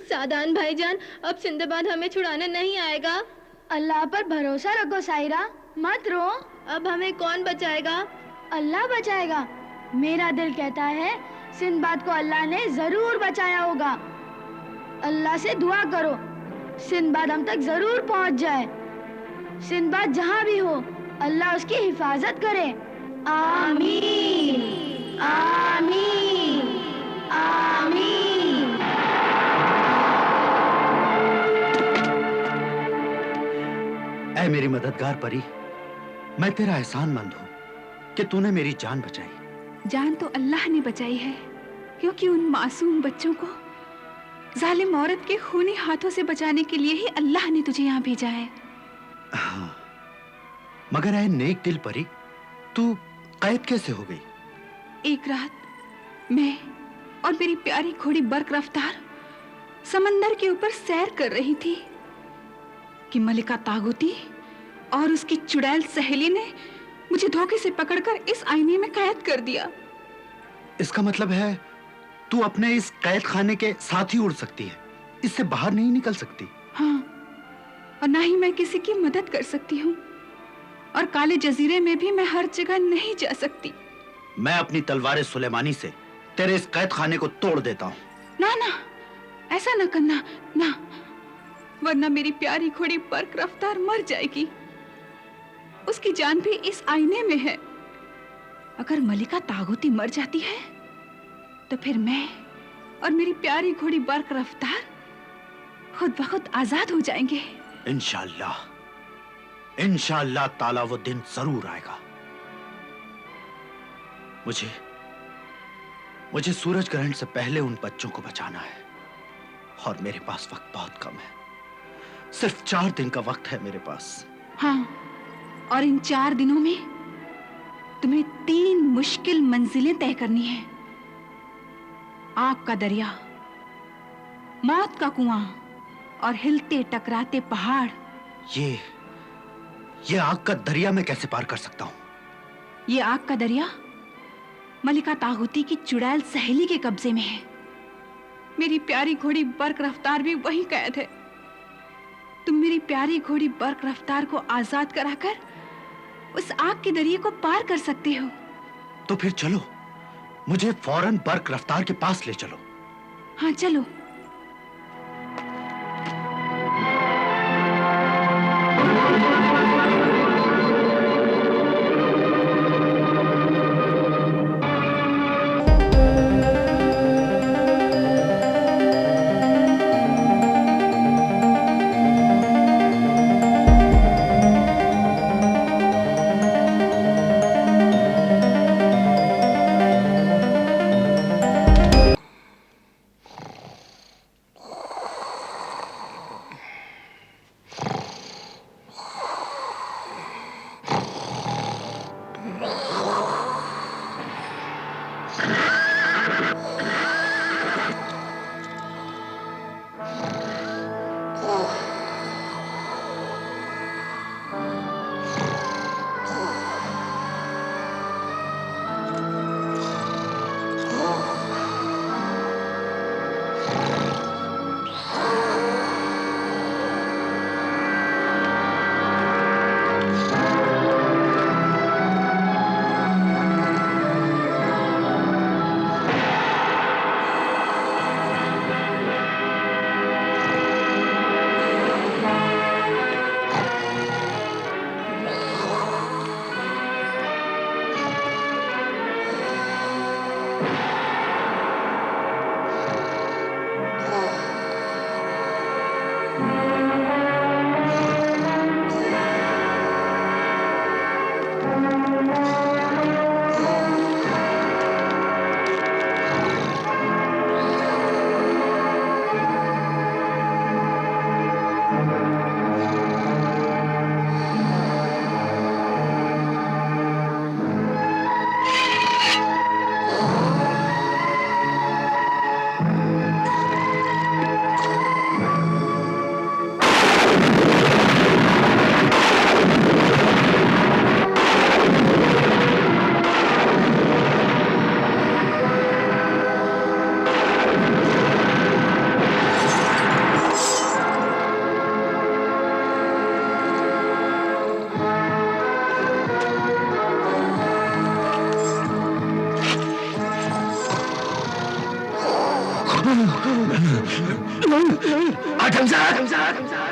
सादान भाईजान, अब सिंदबाद हमें छुड़ाने नहीं आएगा। अल्लाह पर भरोसा रखो सायरा, मत रो। अब हमें कौन बचाएगा? अल्लाह बचाएगा। मेरा दिल कहता है सिंदबाद को अल्लाह ने जरूर बचाया होगा। अल्लाह से दुआ करो सिंदबाद हम तक जरूर पहुंच जाए। सिंदबाद जहां भी हो अल्लाह उसकी हिफाजत करे। आमीन आमीन आमीन। ऐ मेरी मददगार परी, मैं तेरा एहसानमंद हूँ कि तूने मेरी जान बचाई। जान तो अल्लाह ने बचाई है, क्योंकि उन मासूम बच्चों को जालिम औरत के खूनी हाथों से बचाने के लिए ही अल्लाह ने तुझे यहाँ भेजा है। हाँ, मगर ऐ नेक दिल परी, तू कैद कैसे हो गई? एक रात मैं और मेरी प्यारी घोड़ी बर्क रफ्तार समंदर के ऊपर सैर कर रही थी कि मलिका तागुती और उसकी चुड़ैल सहेली ने मुझे धोखे से पकड़कर इस आईने में कैद कर दिया। इसका मतलब है तू अपने इस कैद खाने के साथ ही उड़ सकती है, इससे बाहर नहीं निकल सकती। हाँ, और ना ही मैं किसी की मदद कर सकती हूँ, और काले जजीरे में भी मैं हर जगह नहीं जा सकती। मैं अपनी तलवार सुलेमानी से तेरे इस कैद खाने को तोड़ देता हूँ। ना ना, ऐसा ना करना ना, वरना मेरी प्यारी घोड़ी बर्क रफ्तार मर जाएगी। उसकी जान भी इस आईने में है। अगर मलिका तागुती मर जाती है तो फिर मैं और मेरी प्यारी घोड़ी बर्क रफ्तार खुद ब खुद आजाद हो जाएंगे। इंशाअल्लाह, इंशाअल्लाह ताला वो दिन जरूर आएगा। मुझे सूरज ग्रहण से पहले उन बच्चों को बचाना है, और मेरे पास वक्त बहुत कम है। सिर्फ 4 दिन का वक्त है मेरे पास। हाँ, और इन 4 दिनों में तुम्हें 3 मुश्किल मंजिलें तय करनी है। आग का दरिया, मौत का कुआं और हिलते टकराते पहाड़। ये आग का दरिया मैं कैसे पार कर सकता हूँ? ये आग का दरिया मलिका तागुती की चुड़ैल सहेली के कब्जे में है। मेरी प्यारी घोड़ी बर्क रफ्तार भी वहीं कैद है। तुम मेरी प्यारी घोड़ी बर्क रफ्तार को आजाद कराकर उस आग के दरिये को पार कर सकते हो। तो फिर चलो, मुझे फौरन बर्क रफ्तार के पास ले चलो। हाँ चलो।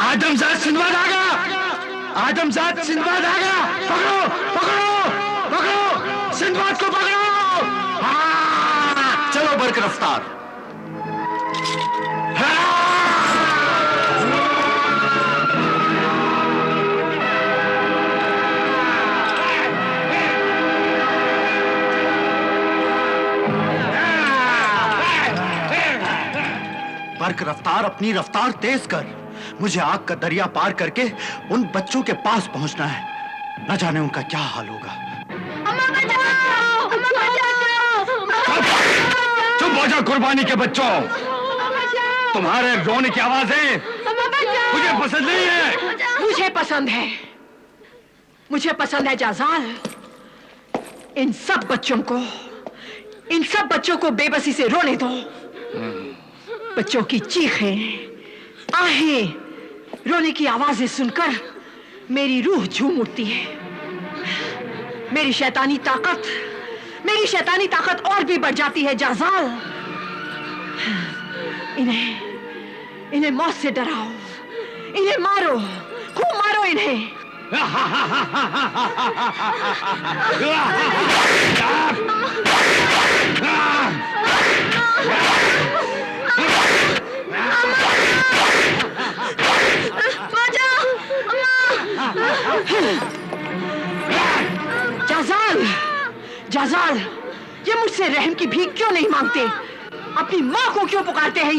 आदमजाद सिंदबाद आ गया। आदमजाद सिंदबाद आ गया। पकड़ो पकड़ो पकड़ो, सिंदबाद को पकड़ो। हाँ, चलो बरक रफ्तार। बरक रफ्तार, अपनी रफ्तार तेज कर। मुझे आग का दरिया पार करके उन बच्चों के पास पहुंचना है। न जाने उनका क्या हाल होगा। अम्मा बचाओ! अम्मा बचाओ! चुप हो जाओ कुर्बानी के बच्चों। तुम्हारे रोने की आवाजें मुझे पसंद नहीं है। मुझे पसंद है, मुझे पसंद है जाजाल। इन सब बच्चों को बेबसी से रोने दो। बच्चों की चीखें, आहें, रोने की आवाजें सुनकर मेरी रूह झूम उठती है। मेरी शैतानी ताकत और भी बढ़ जाती है जाजाल। इन्हें मौत से डराओ, इन्हें मारो, खूब मारो इन्हें। जाजाल, ये मुझसे रहम की भीख क्यों नहीं मांगते? अपनी माँ को क्यों पुकारते हैं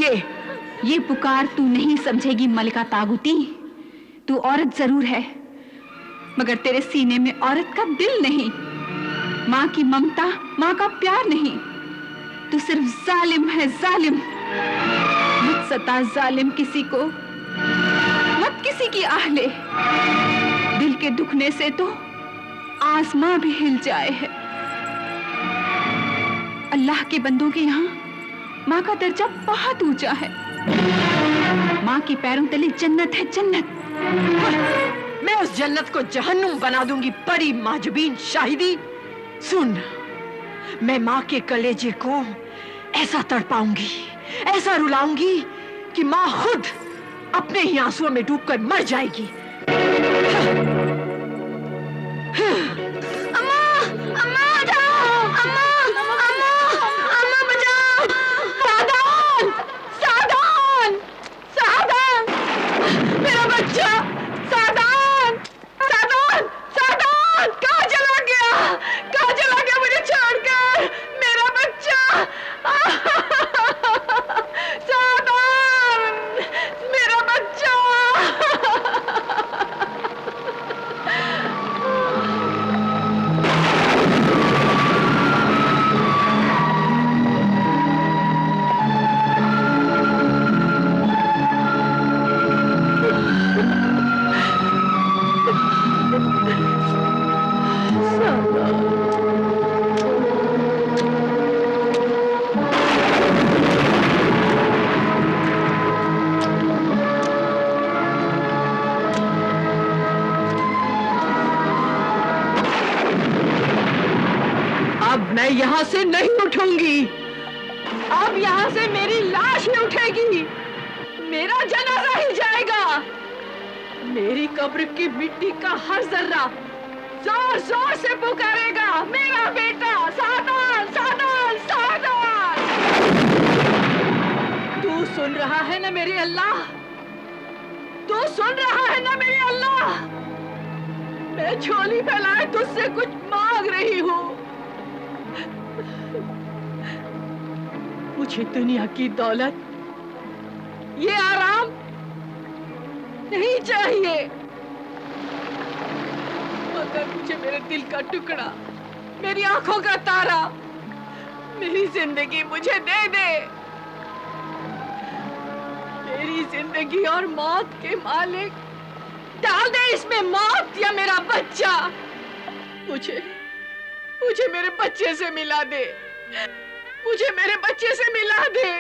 ये पुकार तू नहीं समझेगी मलिका तागुती। तू औरत जरूर है, मगर तेरे सीने में औरत का दिल नहीं, माँ की ममता, माँ का प्यार नहीं। तू सिर्फ जालिम है, जालिम। मत सता जालिम किसी को, मत किसी की आह ले। दिल के दुखने से तो आसमां भी हिल जाए है। अल्लाह के बंदों के यहाँ माँ का दर्जा बहुत ऊंचा है। माँ के पैरों तले जन्नत है, जन्नत। मैं उस जन्नत को जहन्नुम बना दूंगी। बड़ी माजबीन शाहिदी सुन, मैं माँ के कलेजे को ऐसा तड़पाऊंगी, ऐसा रुलाऊंगी कि माँ खुद अपने ही आंसुओं में डूबकर मर जाएगी। अम्मा! अम्मा बचाओ! अम्मा! अम्मा! अम्मा बचाओ! सादान! सादान! सादान! मेरा बच्चा! सादान! सादान! सादान! कहाँ चला गया? कहाँ चला गया मुझे छोड़कर? मेरा बच्चा! सादान! मेरा बच्चा! मैं यहाँ से नहीं उठूंगी। अब यहाँ से मेरी लाश ही उठेगी, मेरा जनाजा ही जाएगा। मेरी कब्र की मिट्टी का हर जर्रा जोर जोर से पुकारेगा, मेरा बेटा सादान, सादान, सादान। तू सुन रहा है ना मेरे अल्लाह? तू सुन रहा है ना मेरे अल्लाह? मैं झोली फैलाए तुझसे कुछ मांग रही हूँ। मुझे दुनिया की दौलत, ये आराम नहीं चाहिए, मगर मुझे मेरे दिल का टुकड़ा, मेरी आंखों का तारा, मेरी जिंदगी मुझे दे दे। मेरी जिंदगी और मौत के मालिक, डाल दे इसमें मौत या मेरा बच्चा। मुझे मेरे बच्चे से मिला दे, मुझे मेरे बच्चे से मिला दे।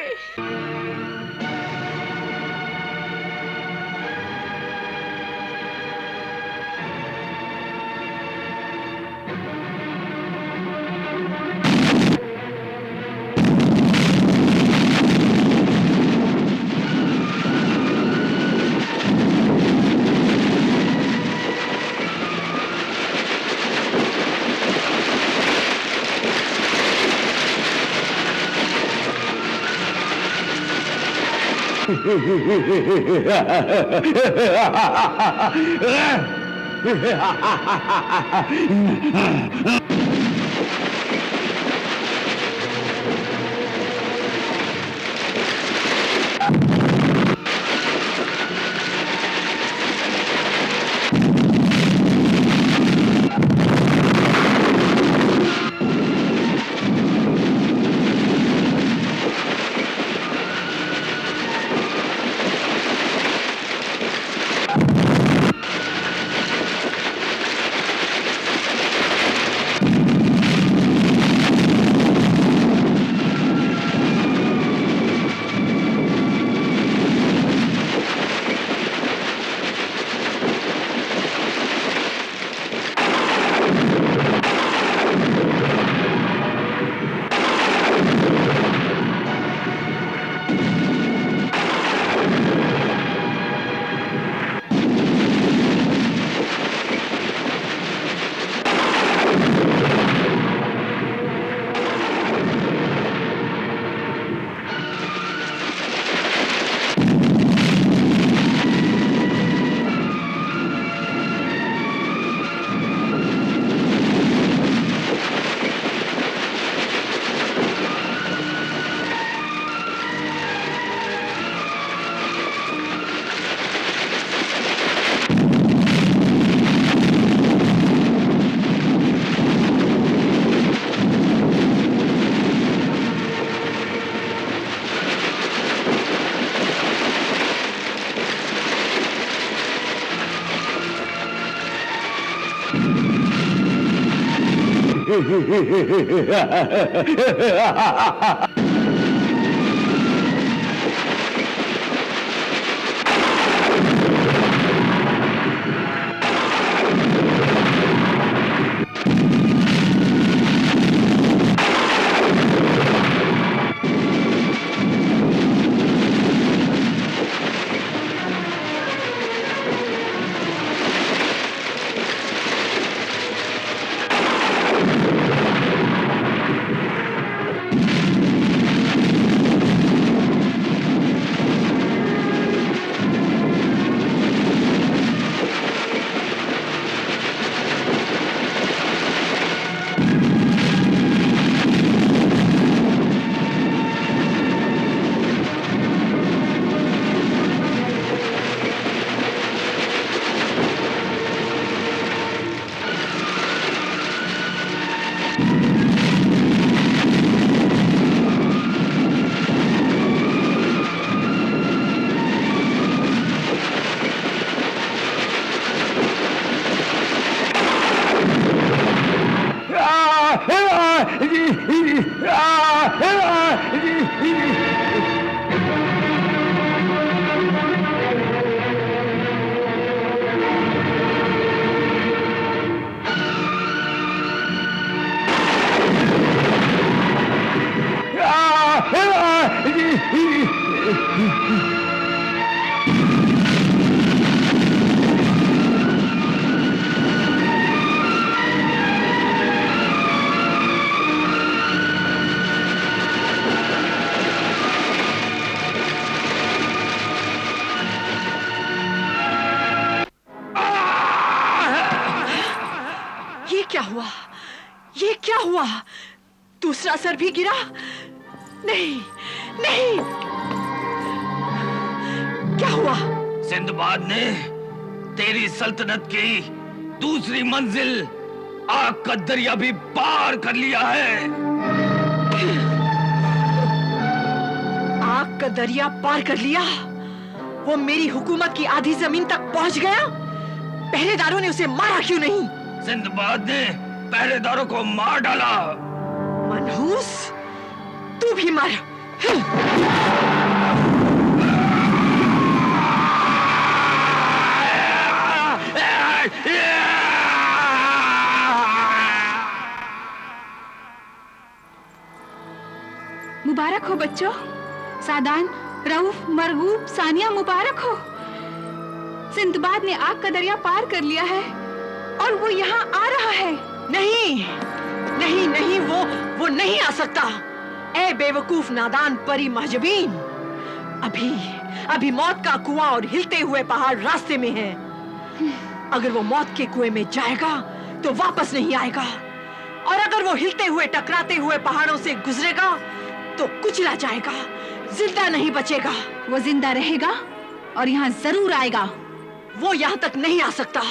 ये क्या हुआ? दूसरा सर भी गिरा? नहीं, नहीं। क्या हुआ? सिंदबाद ने तेरी सल्तनत की दूसरी मंजिल आग का दरिया भी पार कर लिया है। आग का दरिया पार कर लिया? वो मेरी हुकूमत की आधी जमीन तक पहुंच गया? पहरेदारों ने उसे मारा क्यों नहीं? सिंदबाद ने पहरेदारों को मार डाला। मनहूस, तू भी मर। मुबारक हो बच्चों। सादान, रऊफ, मरगूब, सानिया, मुबारक हो। सिंदबाद ने आग का दरिया पार कर लिया है और वो यहाँ आ रहा है। नहीं, नहीं, नहीं, वो नहीं आ सकता। ए बेवकूफ नादान परी महजबीन, अभी मौत का कुआं और हिलते हुए पहाड़ रास्ते में है। अगर वो मौत के कुएं में जाएगा तो वापस नहीं आएगा, और अगर वो हिलते हुए टकराते हुए पहाड़ों से गुजरेगा तो कुचला जाएगा, जिंदा नहीं बचेगा। वो जिंदा रहेगा और यहाँ जरूर आएगा। वो यहाँ तक नहीं आ सकता।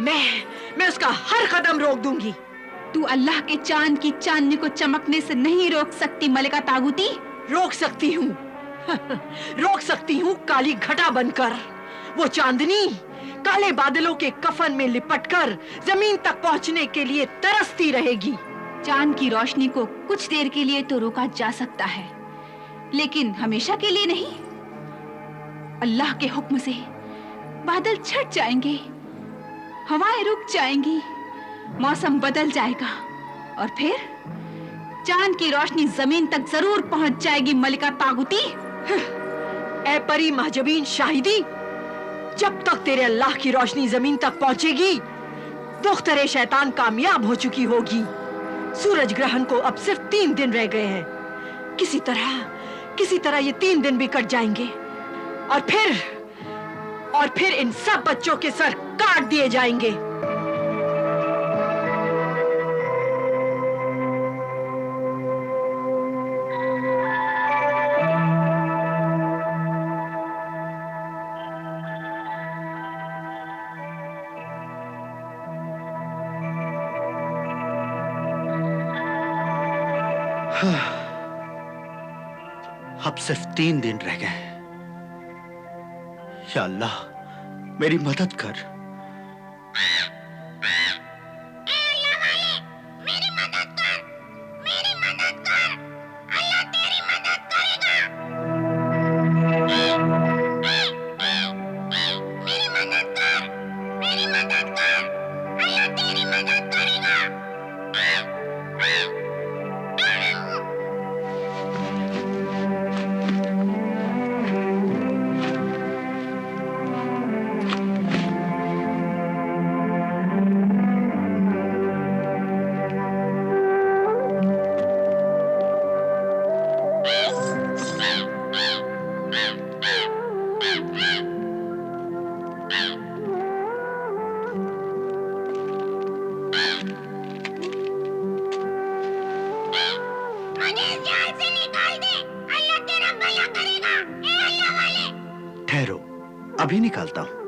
मैं उसका हर कदम रोक दूंगी। तू अल्लाह के चांद की चांदनी को चमकने से नहीं रोक सकती मलिका तागुती। रोक सकती हूँ रोक सकती हूँ काली घटा बनकर। वो चांदनी काले बादलों के कफन में लिपटकर जमीन तक पहुँचने के लिए तरसती रहेगी। चांद की रोशनी को कुछ देर के लिए तो रोका जा सकता है, लेकिन हमेशा के लिए नहीं। अल्लाह के हुक्म से बादल छट जाएंगे, हवाएं रुक जाएंगी, मौसम बदल जाएगा और फिर चांद की रोशनी जमीन तक जरूर पहुंच जाएगी मलिका तागुती। ऐ परी महजबीन शाहिदी, जब तक तेरे अल्लाह की रोशनी जमीन तक पहुंचेगी, दुख्तरे शैतान कामयाब हो चुकी होगी। सूरज ग्रहण को अब सिर्फ 3 दिन रह गए हैं। किसी तरह ये 3 दिन भी कट जाएंगे और फिर इन सब बच्चों के सर काट दिए जाएंगे। अब सिर्फ 3 दिन रह गए। या अल्लाह मेरी मदद कर। ठहरो, अभी निकालता हूं।